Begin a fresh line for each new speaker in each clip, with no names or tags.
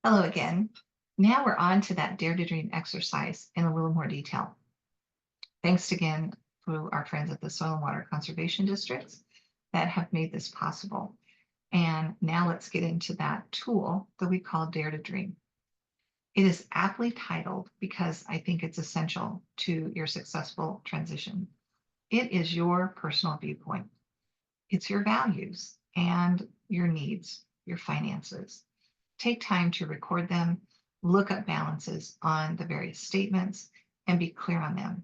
Hello again. Now we're on to that Dare to Dream exercise in a little more detail. Thanks again to our friends at the Soil and Water Conservation Districts that have made this possible. And now let's get into that tool that we call Dare to Dream. It is aptly titled because I think it's essential to your successful transition. It is your personal viewpoint. It's your values and your needs, your finances. Take time to record them, look up balances on the various statements, and be clear on them.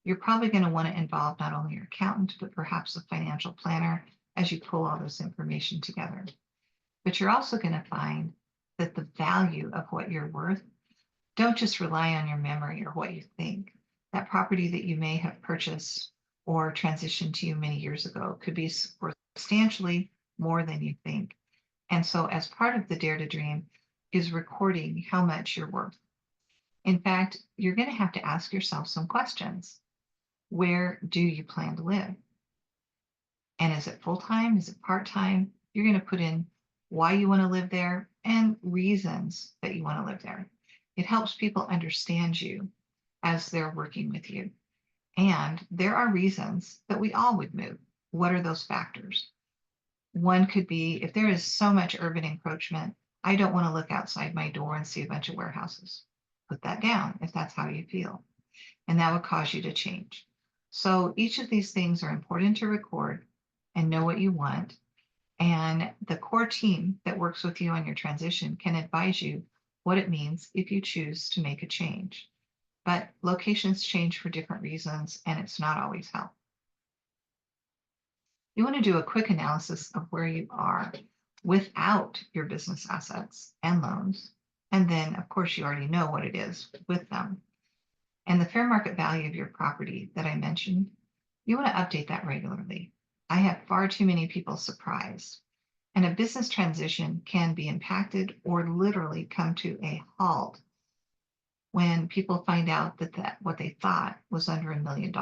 You're probably going to want to involve not only your accountant, but perhaps a financial planner as you pull all this information together. But you're also going to find that the value of what you're worth, don't just rely on your memory or what you think. That property that you may have purchased or transitioned to you many years ago could be worth substantially more than you think. And so, as part of the Dare to Dream, is recording how much you're worth. In fact, you're going to have to ask yourself some questions. Where do you plan to live? And is it full time? Is it part time? You're going to put in why you want to live there and reasons that you want to live there. It helps people understand you as they're working with you. And there are reasons that we all would move. What are those factors? One could be if there is so much urban encroachment, I don't want to look outside my door and see a bunch of warehouses. Put that down if that's how you feel. And that would cause you to change. So each of these things are important to record and know what you want. And the core team that works with you on your transition can advise you what it means if you choose to make a change. But locations change for different reasons, and it's not always help. You want to do a quick analysis of where you are without your business assets and loans. And then, of course, you already know what it is with them. And the fair market value of your property that I mentioned, you want to update that regularly. I have far too many people surprised. And a business transition can be impacted or literally come to a halt when people find out that what they thought was under $1 million,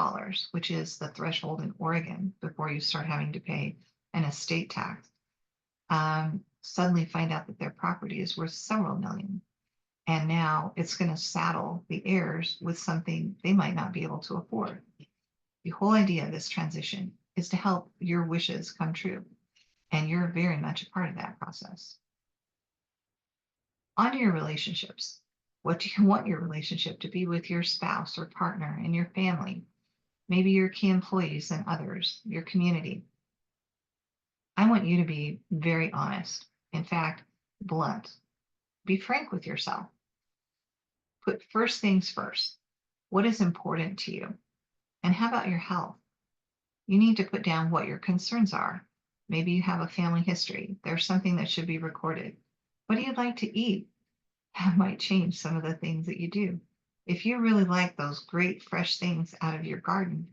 which is the threshold in Oregon before you start having to pay an estate tax, suddenly find out that their property is worth several million. And now it's going to saddle the heirs with something they might not be able to afford. The whole idea of this transition is to help your wishes come true. And you're very much a part of that process. On to your relationships. What do you want your relationship to be with your spouse or partner and your family? Maybe your key employees and others, your community. I want you to be very honest. In fact, blunt. Be frank with yourself. Put first things first. What is important to you? And how about your health? You need to put down what your concerns are. Maybe you have a family history. There's something that should be recorded. What do you like to eat? That might change some of the things that you do. If you really like those great fresh things out of your garden,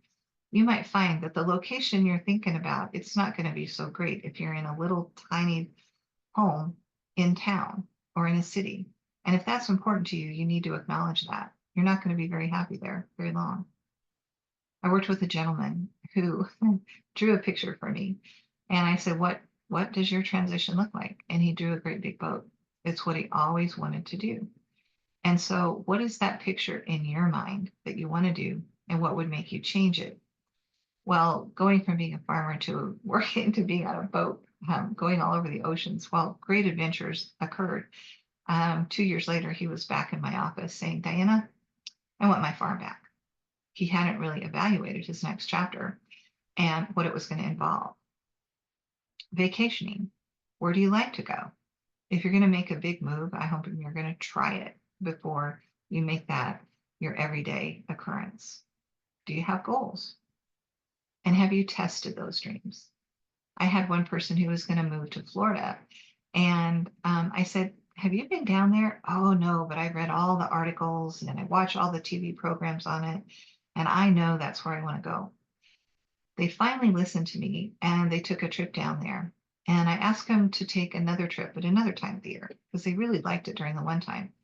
you might find that the location you're thinking about, it's not going to be so great if you're in a little tiny home in town or in a city. And if that's important to you, you need to acknowledge that. You're not going to be very happy there very long. I worked with a gentleman who drew a picture for me. And I said, what does your transition look like? And he drew a great big boat. It's what he always wanted to do. And so what is that picture in your mind that you want to do? And what would make you change it? Well, going from being a farmer to working to being on a boat, going all over the oceans, well, great adventures occurred. 2 years later, he was back in my office saying, Diana, I want my farm back. He hadn't really evaluated his next chapter and what it was going to involve. Vacationing. Where do you like to go? If you're going to make a big move, I hope you're going to try it before you make that your everyday occurrence. Do you have goals? And have you tested those dreams? I had one person who was going to move to Florida. And I said, have you been down there? Oh, no, but I read all the articles and I watched all the TV programs on it. And I know that's where I want to go. They finally listened to me and they took a trip down there. And I asked them to take another trip at another time of the year because they really liked it during the one time.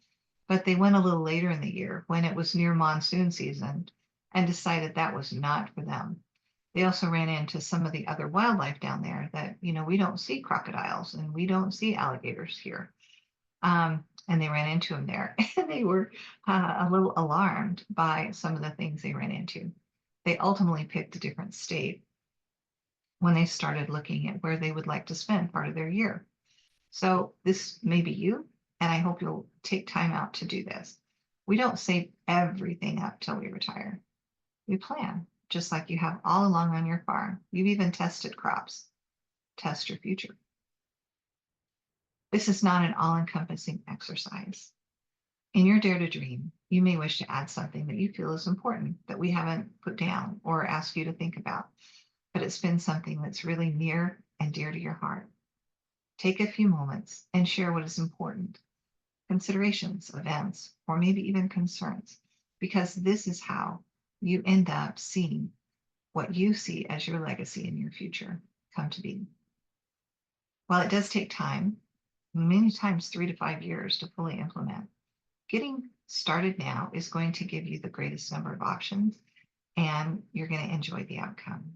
But they went a little later in the year when it was near monsoon season and decided that was not for them. They also ran into some of the other wildlife down there that, we don't see crocodiles and we don't see alligators here. And they ran into him there, and they were a little alarmed by some of the things they ran into. They ultimately picked a different state when they started looking at where they would like to spend part of their year. So this may be you, and I hope you'll take time out to do this. We don't save everything up till we retire. We plan, just like you have all along on your farm. You've even tested crops. Test your future. This is not an all-encompassing exercise. In your Dare to Dream, you may wish to add something that you feel is important that we haven't put down or asked you to think about, but it's been something that's really near and dear to your heart. Take a few moments and share what is important, considerations, events, or maybe even concerns, because this is how you end up seeing what you see as your legacy in your future come to be. While it does take time, many times 3 to 5 years to fully implement, getting started now is going to give you the greatest number of options, and you're going to enjoy the outcome.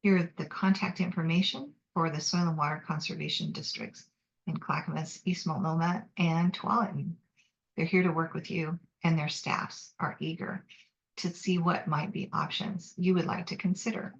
Here are the contact information for the Soil and Water Conservation Districts in Clackamas, East Multnomah, and Tualatin. They're here to work with you, and their staffs are eager to see what might be options you would like to consider